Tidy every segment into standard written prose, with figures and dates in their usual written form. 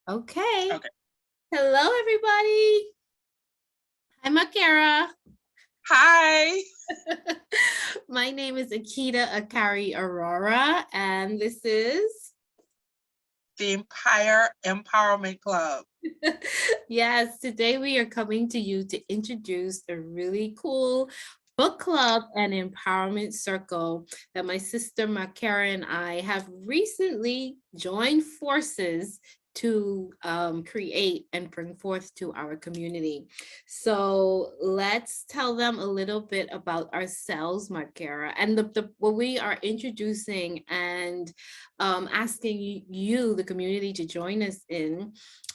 Okay. Okay. Hello, everybody. I'm Markera. Hi, My name is Akeyta Akari Aurora, and this is the Empire Empowerment Club. yes, today we are coming to you to introduce a really cool book club and empowerment circle that my sister Markera and I have recently joined forces to create and bring forth to our community. So let's tell them a little bit about ourselves, Markera, and what we are introducing and asking you, the community, to join us in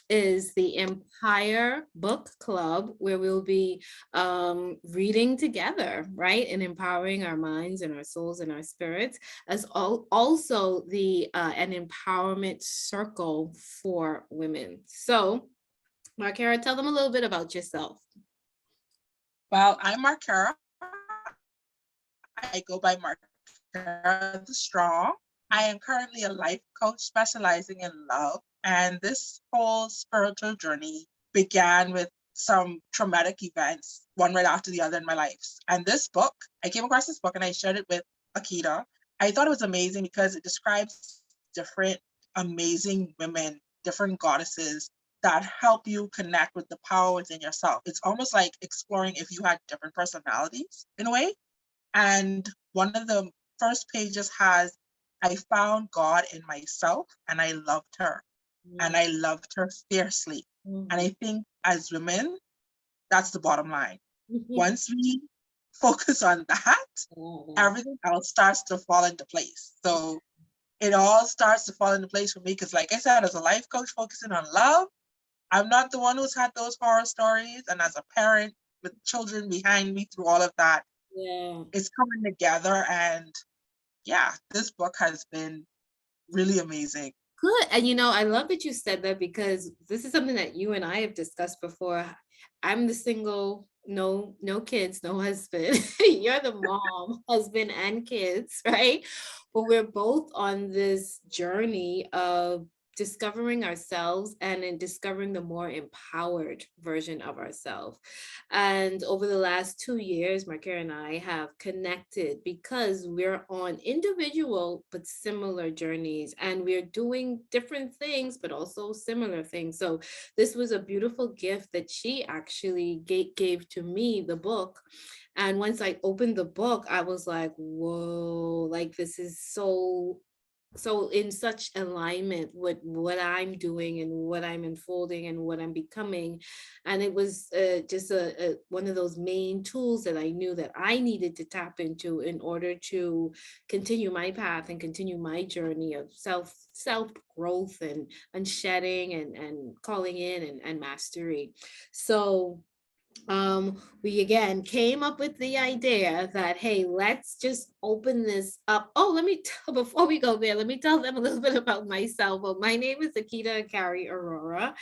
is the Empire Book Club, where we'll be reading together, right? And empowering our minds and our souls and our spirits, as also the an empowerment circle for women. So, Markera, tell them a little bit about yourself. Well, I'm Markera. I go by Markera the Strong. I am currently a life coach specializing in love, and this whole spiritual journey began with some traumatic events, one right after the other in my life. And this book, I came across this book and I shared it with Akeyta. I thought it was amazing because it describes different amazing women, different goddesses that help you connect with the power within yourself. It's almost like exploring if you had different personalities in a way. And one of the first pages has, I found God in myself and I loved her. And I loved her fiercely. And I think as women, that's the bottom line. Once we focus on that, everything else starts to fall into place. So it all starts to fall into place for me because, like I said, as a life coach focusing on love, I'm not the one who's had those horror stories. And as a parent with children behind me through all of that, Yeah. it's coming together. And yeah, this book has been really amazing. Good. And I love that you said that because this is something that you and I have discussed before. I'm the single, no kids, no husband. You're the mom, husband, and kids, right? But we're both on this journey of discovering ourselves and in discovering the more empowered version of ourselves. And over the last 2 years, Markera and I have connected because we're on individual but similar journeys, and we're doing different things but also similar things. So this was a beautiful gift that she actually gave to me, the book. And once I opened the book, I was like, whoa, like this is so in such alignment with what I'm doing and what I'm unfolding and what I'm becoming. And it was just one of those main tools that I knew that I needed to tap into in order to continue my path and continue my journey of self growth and shedding and calling in and mastery. So we again came up with the idea that, hey, let's just open this up. Oh, let me tell, before we go there, let me tell them a little bit about myself. Well, my name is Akeyta Akari Aurora,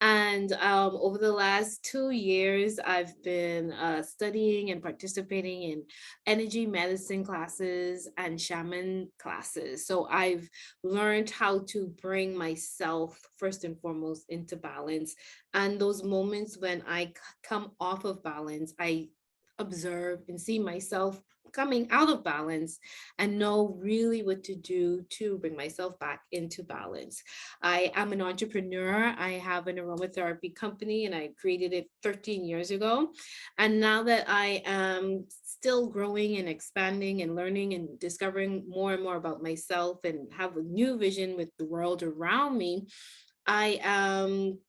and over the last 2 years, I've been studying and participating in energy medicine classes and shaman classes. So I've learned how to bring myself first and foremost into balance. And those moments when I come off of balance, I observe and see myself coming out of balance and know really what to do to bring myself back into balance. I am an entrepreneur. I have an aromatherapy company and I created it 13 years ago. And now that I am still growing and expanding and learning and discovering more and more about myself and have a new vision with the world around me, I am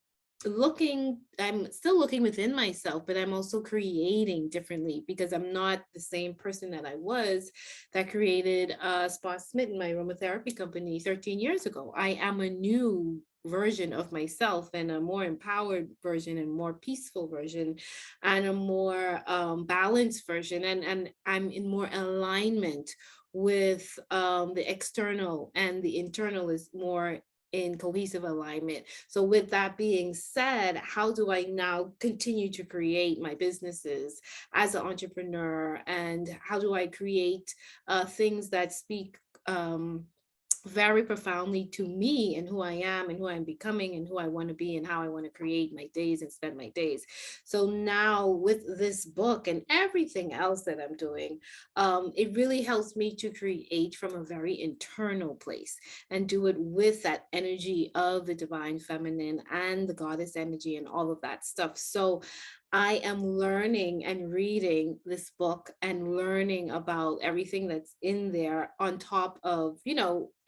I'm still looking within myself, but I'm also creating differently because I'm not the same person that I was that created Spa Smitten, my aromatherapy company 13 years ago. I am a new version of myself and a more empowered version and more peaceful version and a more balanced version, and I'm in more alignment with the external, and the internal is more in cohesive alignment. So with that being said, how do I now continue to create my businesses as an entrepreneur, and how do I create things that speak very profoundly to me and who I am and who I'm becoming and who I want to be and how I want to create my days and spend my days. So now with this book and everything else that I'm doing, it really helps me to create from a very internal place and do it with that energy of the divine feminine and the goddess energy and all of that stuff. So I am learning and reading this book and learning about everything that's in there on top of,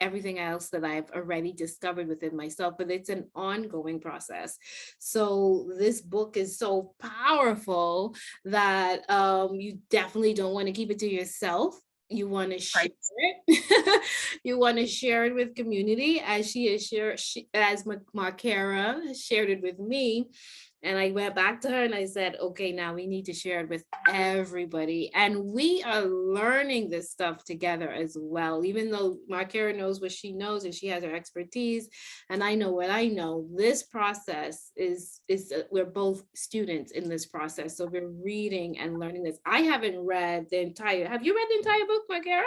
everything else that I've already discovered within myself, but it's an ongoing process. So this book is so powerful that you definitely don't want to keep it to yourself. You want to share Right. it. You want to share it with community as as Markera has shared it with me. And I went back to her and I said, okay, now we need to share it with everybody. And we are learning this stuff together as well. Even though Markera knows what she knows and she has her expertise, and I know what I know, this process is we're both students in this process. So we're reading and learning this. I haven't read the entire, have you read the entire book, Markera?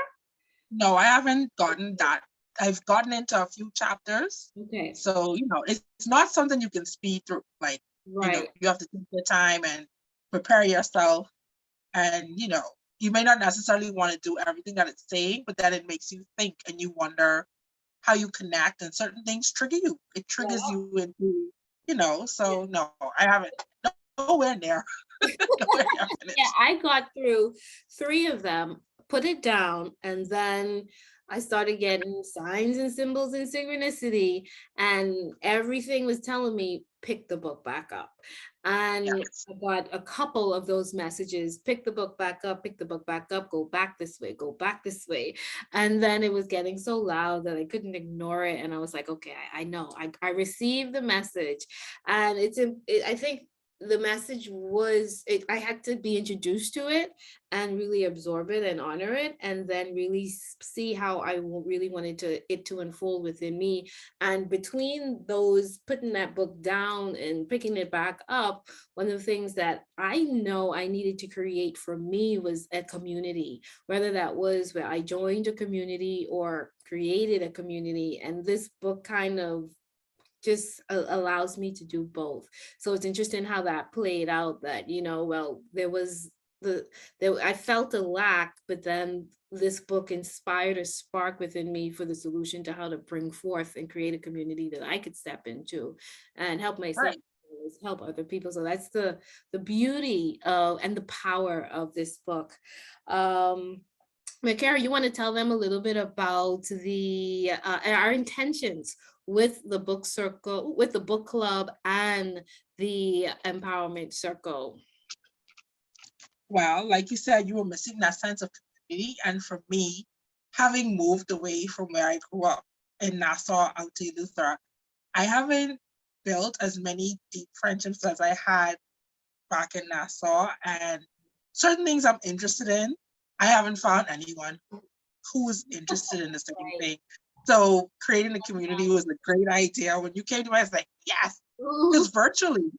No, I haven't gotten that. I've gotten into a few chapters. Okay, So, it's not something you can speed through. Like, right. you have to take your time and prepare yourself. And, you may not necessarily want to do everything that it's saying, but then it makes you think and you wonder how you connect, and certain things trigger you. It triggers Yeah. you into, so no, I haven't, nowhere near, nowhere near Yeah, finished. I got through three of them, put it down, and then I started getting signs and symbols and synchronicity, and everything was telling me, pick the book back up. And Yes. I got a couple of those messages, pick the book back up, pick the book back up, go back this way, go back this way. And then it was getting so loud that I couldn't ignore it. And I was like, okay, I know, I received the message. And I think the message was I had to be introduced to it and really absorb it and honor it, and then really see how really wanted it to unfold within me. And between those, putting that book down and picking it back up, one of the things that I know I needed to create for me was a community, whether that was where I joined a community or created a community. And this book kind of just allows me to do both. So it's interesting how that played out, that, well, there was I felt a lack, but then this book inspired a spark within me for the solution to how to bring forth and create a community that I could step into and help myself, Right. help other people. So that's the beauty of and the power of this book. Makara, you want to tell them a little bit about our intentions with the book circle, with the book club and the empowerment circle? Well, like you said, you were missing that sense of community. And for me, having moved away from where I grew up in Nassau, out to Luther, I haven't built as many deep friendships as I had back in Nassau. And certain things I'm interested in, I haven't found anyone who is interested in the same Right. thing. So creating a community was a great idea. When you came to me, I was like, yes, because virtually,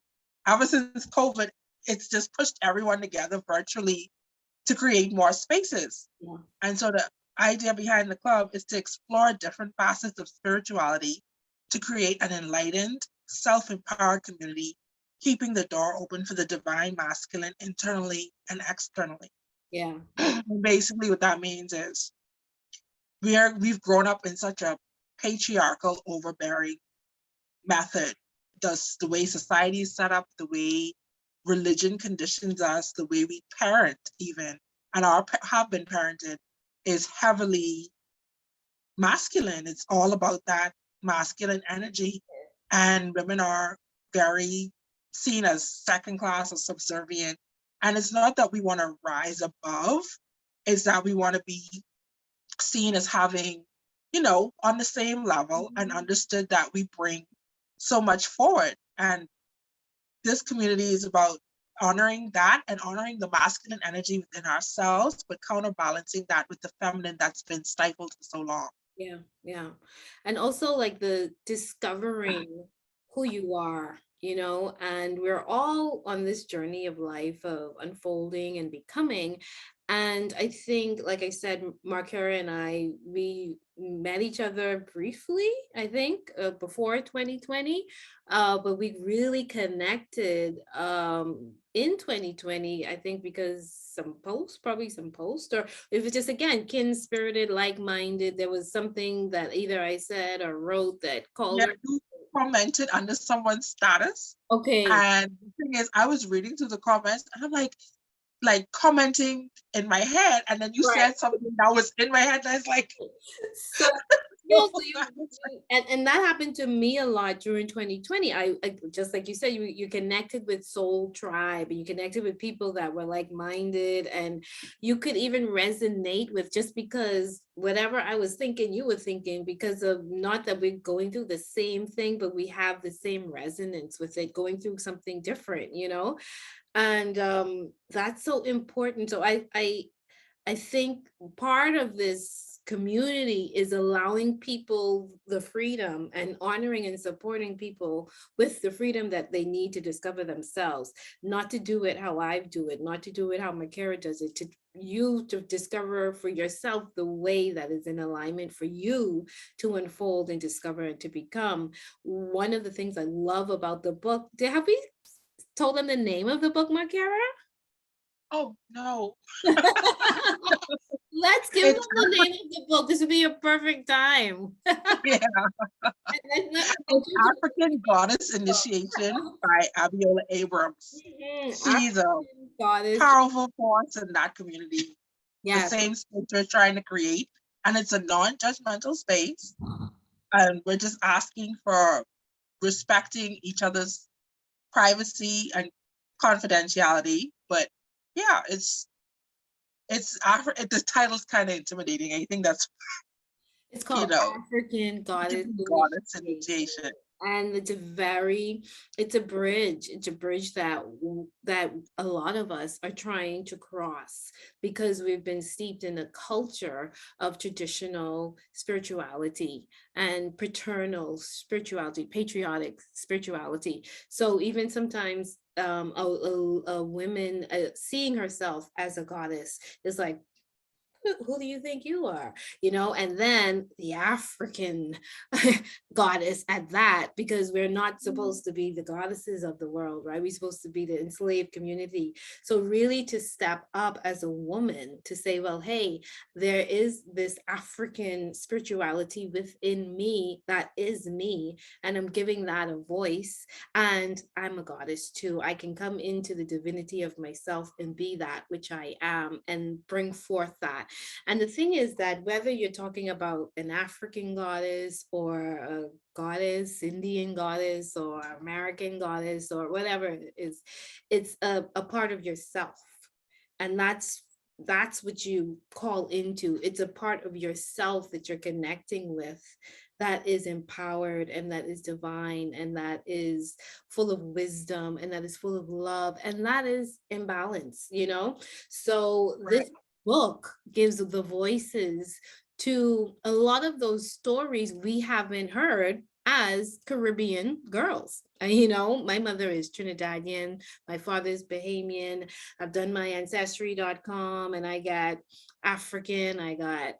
ever since COVID, it's just pushed everyone together virtually to create more spaces. Yeah. And so the idea behind the club is to explore different facets of spirituality to create an enlightened, self-empowered community, keeping the door open for the divine masculine internally and externally. Yeah. And basically what that means is we've grown up in such a patriarchal, overbearing method. The way society is set up, the way religion conditions us, the way we parent even, and have been parented, is heavily masculine. It's all about that masculine energy, and women are very seen as second class or subservient. And it's not that we want to rise above, it's that we want to be seen as having, on the same level, and understood that we bring so much forward. And this community is about honoring that and honoring the masculine energy within ourselves, but counterbalancing that with the feminine that's been stifled for so long. Yeah, yeah. And also like the discovering who you are, and we're all on this journey of life of unfolding and becoming. And I think, like I said, Markera and I, we met each other briefly, I think, before 2020, but we really connected in 2020, I think, because probably some post, or if it's just, again, kin spirited, like minded. There was something that either I said or wrote that called Yeah, her. you commented under someone's status. Okay. And the thing is, I was reading through the comments and I'm like commenting in my head. And then you Right. said something that was in my head. And I was like, So no, so and that happened to me a lot during 2020. I just like you said, you connected with Soul Tribe, and you connected with people that were like-minded, and you could even resonate with, just because whatever I was thinking, you were thinking, because of, not that we're going through the same thing, but we have the same resonance with it, going through something different, and that's so important. So I think part of this community is allowing people the freedom, and honoring and supporting people with the freedom that they need to discover themselves, not to do it how I do it, not to do it how Markera does it, to you to discover for yourself the way that is in alignment for you to unfold and discover and to become. One of the things I love about the book, have we told them the name of the book, Markera? oh no, Let's give them it's the name of the book. This would be a perfect time. yeah, it's Mhm. African Goddess Initiation by Abiola Abrams. She's a African goddess. powerful force in that community, the Yes. same space we're trying to create. And it's a non-judgmental space. And we're just asking for respecting each other's privacy and confidentiality. But yeah, the title's kind of intimidating. I think that's, It's you called know, African Goddess Goddess Initiation. Initiation. And it's a bridge. It's a bridge that a lot of us are trying to cross, because we've been steeped in a culture of traditional spirituality and paternal spirituality, patriotic spirituality. So even sometimes a woman seeing herself as a goddess is like, who do you think you are? And then the African goddess at that, because we're not supposed to be the goddesses of the world, right? We're supposed to be the enslaved community. So really to step up as a woman to say, well, hey, there is this African spirituality within me that is me, and I'm giving that a voice, and I'm a goddess too. I can come into the divinity of myself and be that which I am, and bring forth that. And the thing is that whether you're talking about an African goddess, or a goddess, Indian goddess, or American goddess, or whatever it is, it's a part of yourself. And that's what you call into. It's a part of yourself that you're connecting with, that is empowered, and that is divine, and that is full of wisdom, and that is full of love, and that is in balance. So Right. this book gives the voices to a lot of those stories we haven't heard as Caribbean girls. My mother is Trinidadian, my father's Bahamian. I've done my ancestry.com, and I got African, I got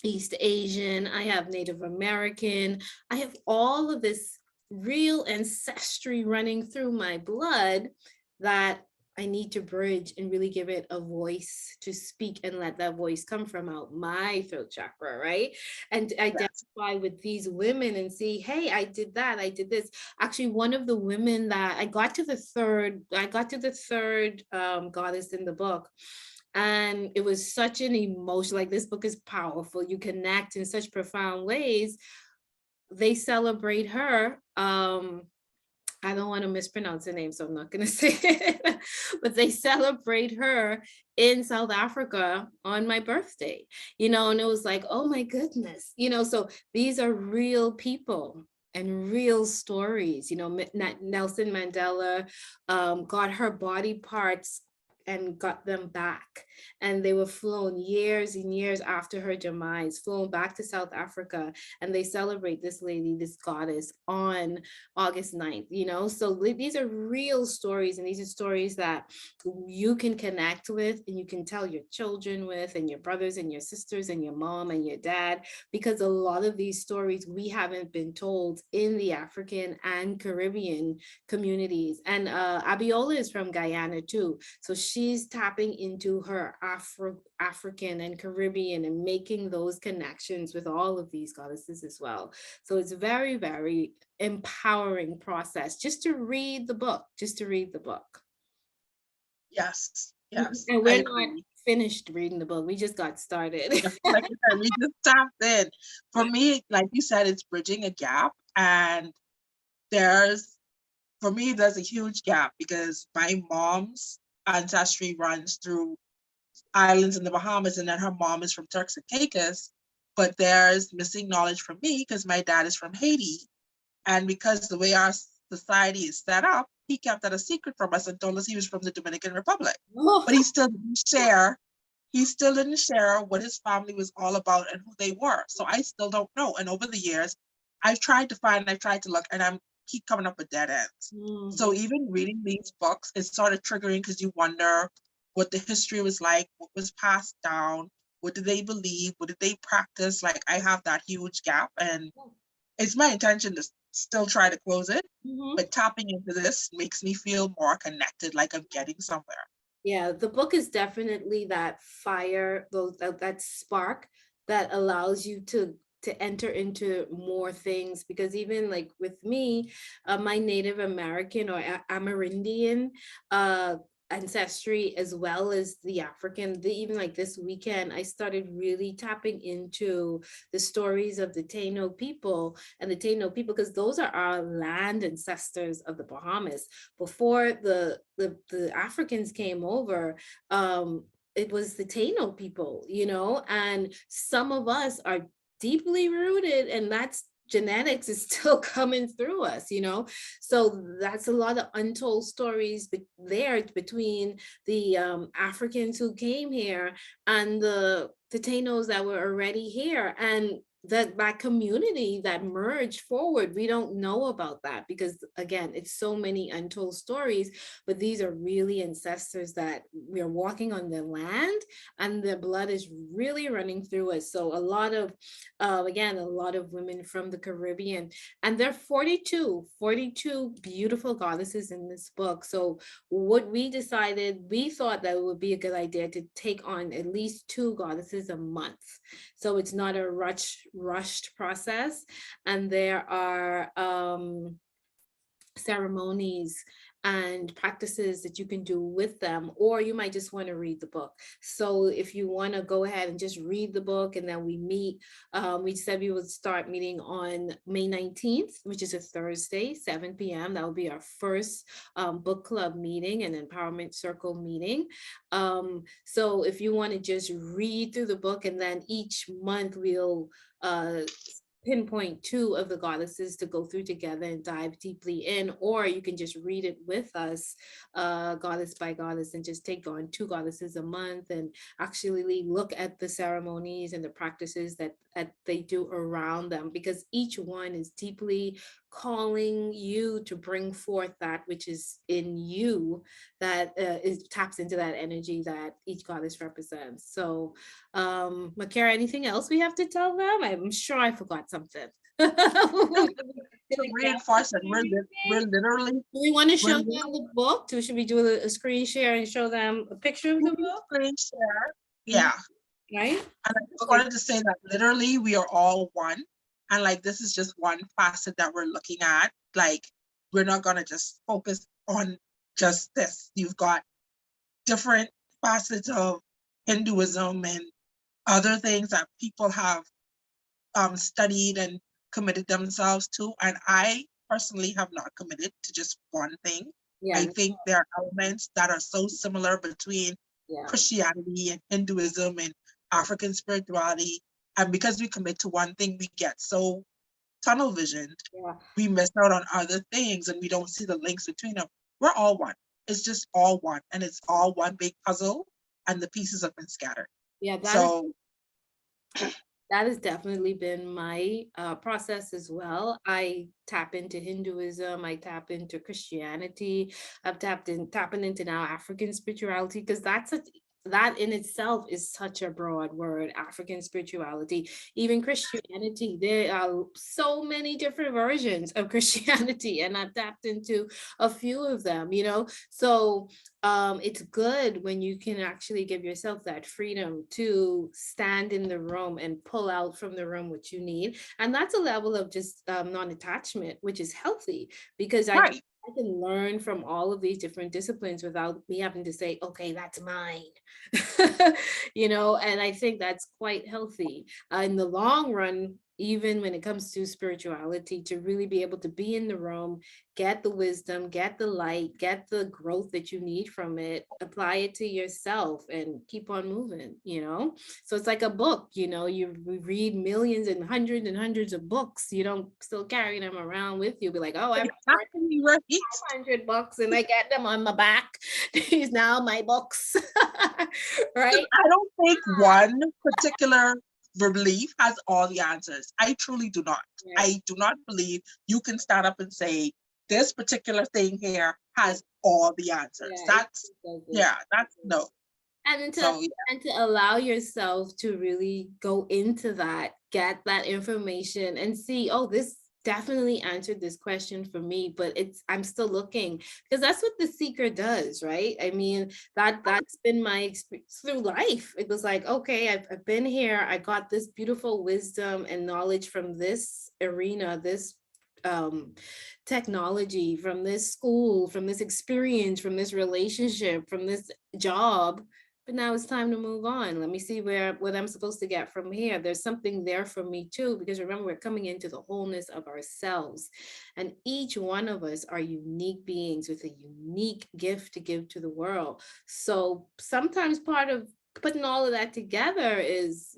East Asian, I have Native American, I have all of this real ancestry running through my blood that I need to bridge and really give it a voice to speak, and let that voice come from out my throat chakra, right? And Yes. identify with these women and see, hey, I did that, I did this. Actually, one of the women that I got to the third goddess in the book, and it was such an emotion. Like, this book is powerful, you connect in such profound ways. They celebrate her. I don't want to mispronounce her name, so I'm not going to say it. But they celebrate her in South Africa on my birthday, and it was like, oh my goodness, so these are real people and real stories. Nelson Mandela got her body parts and got them back. and they were flown years and years after her demise, flown back to South Africa, and they celebrate this lady, this goddess, on August 9th, you know? So these are real stories, and these are stories that you can connect with and you can tell your children with, and your brothers and your sisters and your mom and your dad, because a lot of these stories we haven't been told in the African and Caribbean communities. And Abiola is from Guyana too. So she's tapping into her African and Caribbean and making those connections with all of these goddesses as well. So it's very, very empowering process just to read the book, just to read the book. Yes, Mhm. yes, And I we're not agree. finished reading the book. We just got started. Yeah, like I said, we just tapped in. For me, like you said, it's bridging a gap. And there's, for me, there's a huge gap because my mom's ancestry runs through islands in the Bahamas, and then her mom is from Turks and Caicos. But there's missing knowledge from me because my dad is from Haiti. And because the way our society is set up, he kept that a secret from us and told us he was from the Dominican Republic. But he still didn't share what his family was all about and who they were. So I still don't know. And over the years, I've tried to look, and I'm keep coming up with dead ends. So Mhm. even reading these books is sort of triggering because you wonder what the history was like, what was passed down, what did they believe, what did they practice? Like I have that huge gap, and it's my intention to still try to close it, Mhm. but tapping into this makes me feel more connected, like I'm getting somewhere. Yeah, the book is definitely that fire, that spark that allows you to enter into more things, because even like with me, my Native American or Amerindian uh ancestry, as well as the African, even like this weekend I started really tapping into the stories of the Taino people, and the Taino people, because those are our land ancestors of the Bahamas. Before the Africans came over, it was the Taino people, you know, and some of us are deeply rooted, and that's genetics is still coming through us, you know. So that's a lot of untold stories there between the Africans who came here and the Tainos that were already here, and that community that merged forward. We don't know about that because again, it's so many untold stories, but these are really ancestors that we are walking on their land, and their blood is really running through us. So a lot of again, a lot of women from the Caribbean, and there are 42 beautiful goddesses in this book. So what we decided, we thought that it would be a good idea to take on at least 2 goddesses a month, so it's not a rushed process. And there are ceremonies and practices that you can do with them, or you might just want to read the book. So if you want to go ahead and just read the book, and then we meet, we said we would start meeting on May 19th, which is a Thursday, 7 p.m. That will be our first book club meeting and empowerment circle meeting. So if you want to just read through the book, and then each month we'll pinpoint 2 of the goddesses to go through together and dive deeply in, or you can just read it with us, goddess by goddess, and just take on 2 goddesses a month and actually look at the ceremonies and the practices that they do around them, because each one is deeply calling you to bring forth that which is in you, that taps into that energy that each goddess represents. So Markera, anything else we have to tell them? I'm sure I forgot something. To Do reinforce that we want to we're show them literally the book? Should we do a screen share and show them a picture of the book? screen share. Mhm. Yeah. Right? And I just Okay. wanted to say that literally we are all one. And like this is just one facet that we're looking at. Like we're not gonna just focus on just this. You've got different facets of Hinduism and other things that people have studied and committed themselves to. And I personally have not committed to just one thing. I Yeah. think there are elements that are so similar between Yeah. Christianity and Hinduism and African spirituality. And because we commit to one thing, we get so tunnel visioned, Yeah. we miss out on other things and we don't see the links between them. We're all one. It's just all one. And it's all one big puzzle. and the pieces have been scattered. Yeah, So that has definitely been my process as well. I tap into Hinduism, I tap into Christianity, I've tapping into now African spirituality, because that in itself is such a broad word, African spirituality, even Christianity. There are so many different versions of Christianity, and I've tapped into a few of them, So it's good when you can actually give yourself that freedom to stand in the room and pull out from the room what you need. And that's a level of just non-attachment, which is healthy, because right. I can learn from all of these different disciplines without me having to say, okay, that's mine. And I think that's quite healthy in the long run, even when it comes to spirituality, to really be able to be in the room, get the wisdom, get the light, get the growth that you need from it, apply it to yourself, and keep on moving. So it's like a book, you read millions and hundreds of books. You don't still carry them around with you, be like, oh, I've Exactly right. 100 books and I get them on my back. These now my books. Right? I don't think one particular belief has all the answers. I truly do not. Right. I do not believe you can stand up and say this particular thing here has all the answers. Yeah, That's no. and to So yeah. and to allow yourself to really go into that, get that information and see, oh, this definitely answered this question for me, but I'm still looking, because that's what the seeker does, right? I mean, that's been my experience through life. It was like, okay, I've been here, I got this beautiful wisdom and knowledge from this arena, this technology, from this school, from this experience, from this relationship, from this job, but now it's time to move on. Let me see what I'm supposed to get from here. There's something there for me too, because remember, we're coming into the wholeness of ourselves, and each one of us are unique beings with a unique gift to give to the world. So sometimes part of putting all of that together is,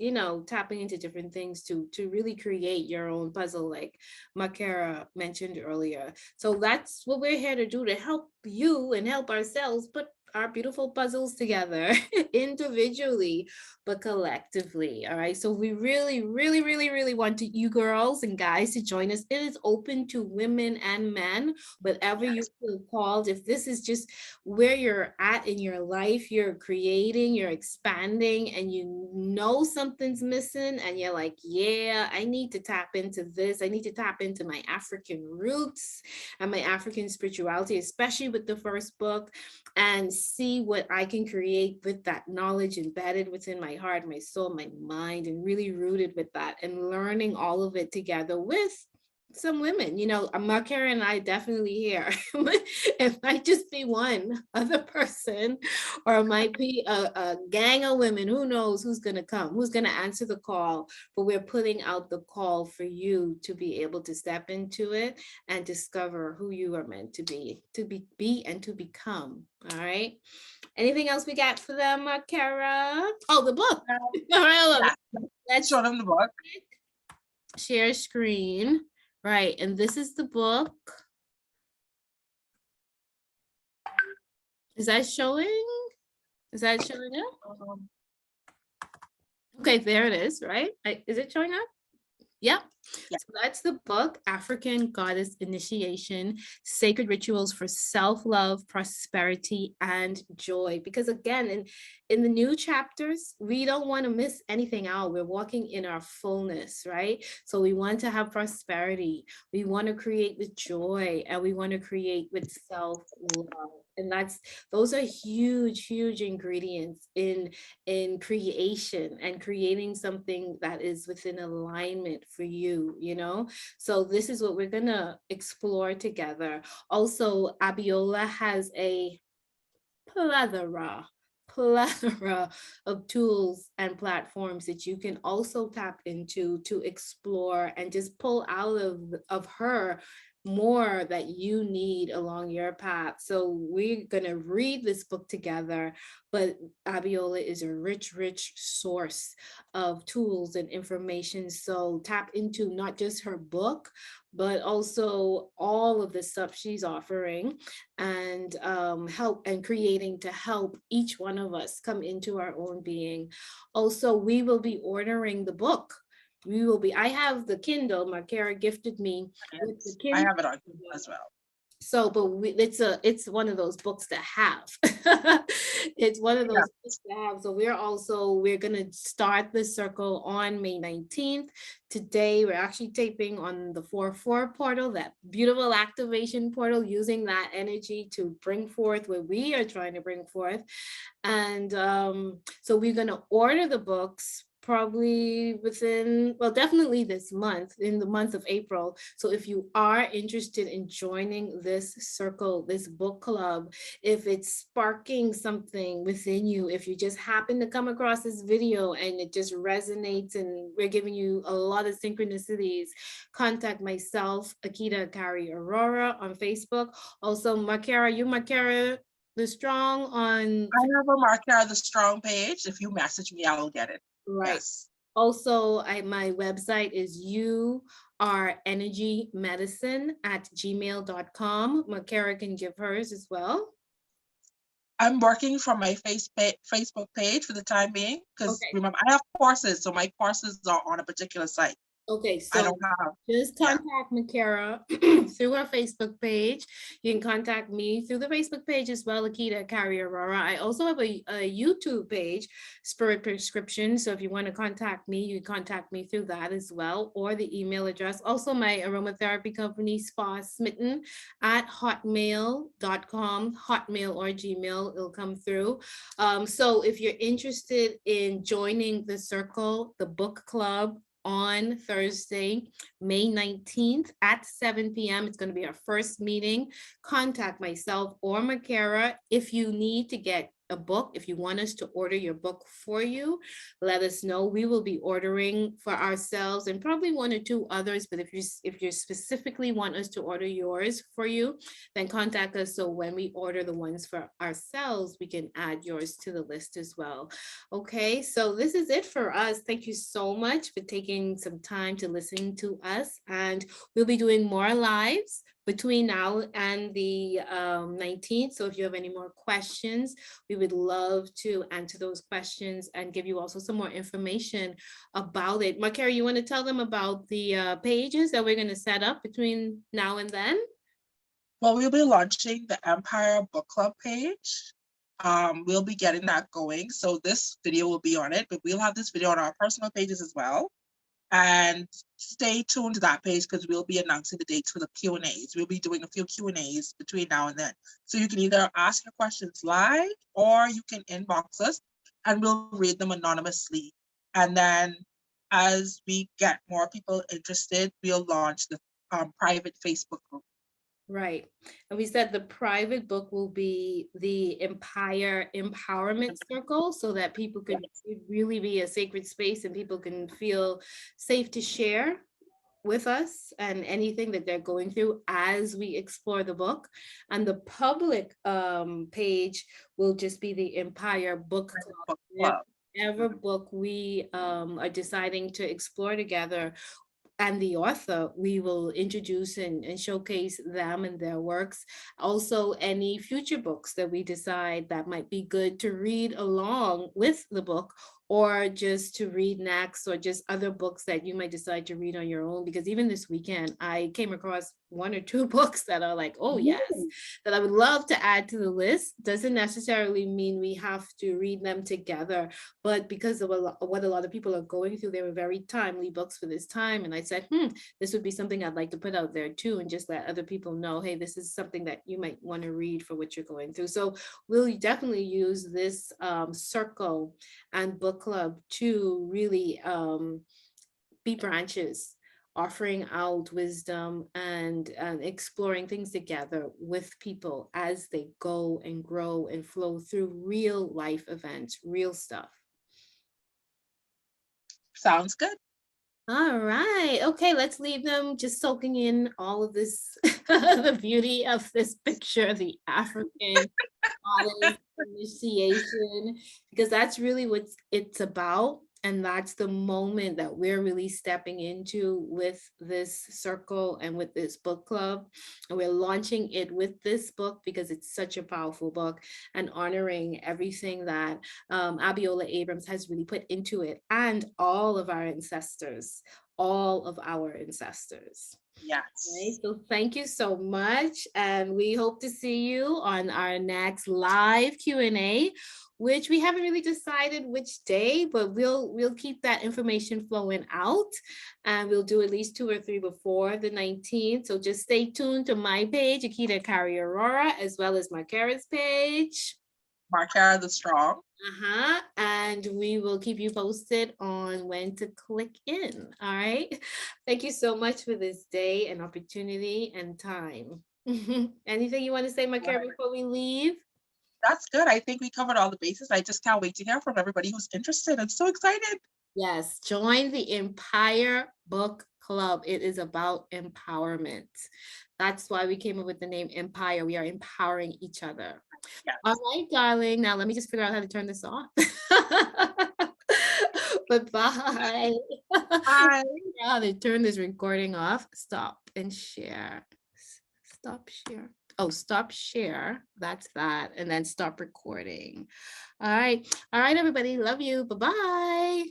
tapping into different things to really create your own puzzle, like Markera mentioned earlier. So that's what we're here to do, to help you and help ourselves put our beautiful puzzles together individually, but collectively. All right. So we really, really, really, really want you girls and guys to join us. It is open to women and men, whatever you feel called. If this is just where you're at in your life, you're creating, you're expanding, and something's missing, and you're like, yeah, I need to tap into this. I need to tap into my African roots and my African spirituality, especially with the first book, and see what I can create with that knowledge embedded within my heart, my soul, my mind, and really rooted with that, and learning all of it together with some women. Markera and I definitely here. It might just be one other person, or it might be a gang of women. Who knows who's going to come, who's going to answer the call, but we're putting out the call for you to be able to step into it and discover who you are meant to be and to become. All right. Anything else we got for them, Markera? Oh, the book. All right, let's show them the book. Share screen. Right, and this is the book. Is that showing? Is that showing up? Okay, there it is, right? Is it showing up? Yep. Yeah. So that's the book, African Goddess Initiation, Sacred Rituals for Self-Love, Prosperity, and Joy. Because again, in the new chapters, we don't want to miss anything out. We're walking in our fullness, right? So we want to have prosperity. We want to create with joy, and we want to create with self-love. And those are huge, huge ingredients in creation and creating something that is within alignment for you, So this is what we're gonna explore together. Also, Abiola has a plethora of tools and platforms that you can also tap into to explore and just pull out of her more that you need along your path. So we're going to read this book together, but Abiola is a rich, rich source of tools and information. So tap into not just her book, but also all of the stuff she's offering and help and creating to help each one of us come into our own being. Also, we will be ordering the book. We will be, I have the Kindle, Markera gifted me with the Yes, I Kindle. have it on Kindle as well. So, but it's one of those books to have. It's one of Yeah. those books to have. So we're gonna start the circle on May 19th. Today we're actually taping on the 4/4 portal, that beautiful activation portal, using that energy to bring forth what we are trying to bring forth. And so we're going to order the books probably within, well, definitely this month, in the month of April. So if you are interested in joining this circle, this book club, if it's sparking something within you, if you just happen to come across this video and it just resonates and we're giving you a lot of synchronicities, contact myself, Akeyta Carrie Aurora, on Facebook. Also, Markera, you Markera the Strong on, I have a Markera the Strong page. If you message me, I will get it. right. Yes. Also, my website is you are energy medicine at gmail.com. Makara can give hers as well. I'm working from my Facebook page for the time being because Okay. remember, I have courses, so my courses are on a particular site. Okay, I so don't have, just yeah. contact Makara through our Facebook page. You can contact me through the Facebook page as well, Akeyta Carrie Aurora. I also have a YouTube page, Spirit Prescription. So if you want to contact me, you can contact me through that as well, or the email address. Also, my aromatherapy company, Spa Smitten at hotmail.com, Hotmail or Gmail, it'll come through. So if you're interested in joining the circle, the book club, on Thursday, May 19th at 7 p.m. It's going to be our first meeting. Contact myself or Makara if you need to get a book. If you want us to order your book for you, let us know. We will be ordering for ourselves and probably one or two others. But if you specifically want us to order yours for you, then contact us. So when we order the ones for ourselves, we can add yours to the list as well. Okay, so this is it for us. Thank you so much for taking some time to listen to us. And we'll be doing more lives between now and the 19th. So if you have any more questions, we would love to answer those questions and give you also some more information about it. Markera, you want to tell them about the pages that we're going to set up between now and then? Well, we'll be launching the Empire Book Club page. We'll be getting that going. So this video will be on it, but we'll have this video on our personal pages as well. And stay tuned to that page because we'll be announcing the dates for the Q&As. We'll be doing a few Q&As between now and then. So you can either ask your questions live or you can inbox us and we'll read them anonymously. And then as we get more people interested, we'll launch the private Facebook group. Right. And we said the private book will be the Empire Empowerment Circle so that people could really be a sacred space and people can feel safe to share with us and anything that they're going through as we explore the book. And the public page will just be the Empire Book Book Club. club. Whatever book we are deciding to explore together, and the author, we will introduce and showcase them and their works. Also, any future books that we decide that might be good to read along with the book, or just to read next, or just other books that you might decide to read on your own. Because even this weekend, I came across one or two books that are like, oh yes, that I would love to add to the list. Doesn't necessarily mean we have to read them together, but because of what a lot of people are going through, they were very timely books for this time. And I said, this would be something I'd like to put out there too, and just let other people know, hey, this is something that you might want to read for what you're going through. So we'll definitely use this circle and book club to really be branches, offering out wisdom and exploring things together with people as they go and grow and flow through real life events, real stuff. Sounds good. All right. Okay, let's leave them just soaking in all of this the beauty of this picture, the African goddess initiation, because that's really what it's about. And that's the moment that we're really stepping into with this circle and with this book club. And we're launching it with this book because it's such a powerful book and honoring everything that Abiola Abrams has really put into it and all of our ancestors, all of our ancestors. Right, Yes. so thank you so much, and we hope to see you on our next live Q&A, which we haven't really decided which day, but we'll keep that information flowing out, and we'll do at least 2 or 3 before the 19th. So just stay tuned to my page, Akeyta Carrie Aurora, as well as Markera's page. Markera the Strong. And we will keep you posted on when to click in. All right. Thank you so much for this day and opportunity and time. Anything you want to say, Markera, before we leave? That's good. I think we covered all the bases. I just can't wait to hear from everybody who's interested. I'm so excited. Yes, join the Empire Book Club. It is about empowerment. That's why we came up with the name Empire. We are empowering each other. Yes. All right, darling. Now let me just figure out how to turn this off. Bye-bye. Bye. How to turn this recording off. Stop and share. Stop share. Oh, stop share. That's that. And then stop recording. All right. All right, everybody. Love you. Bye-bye.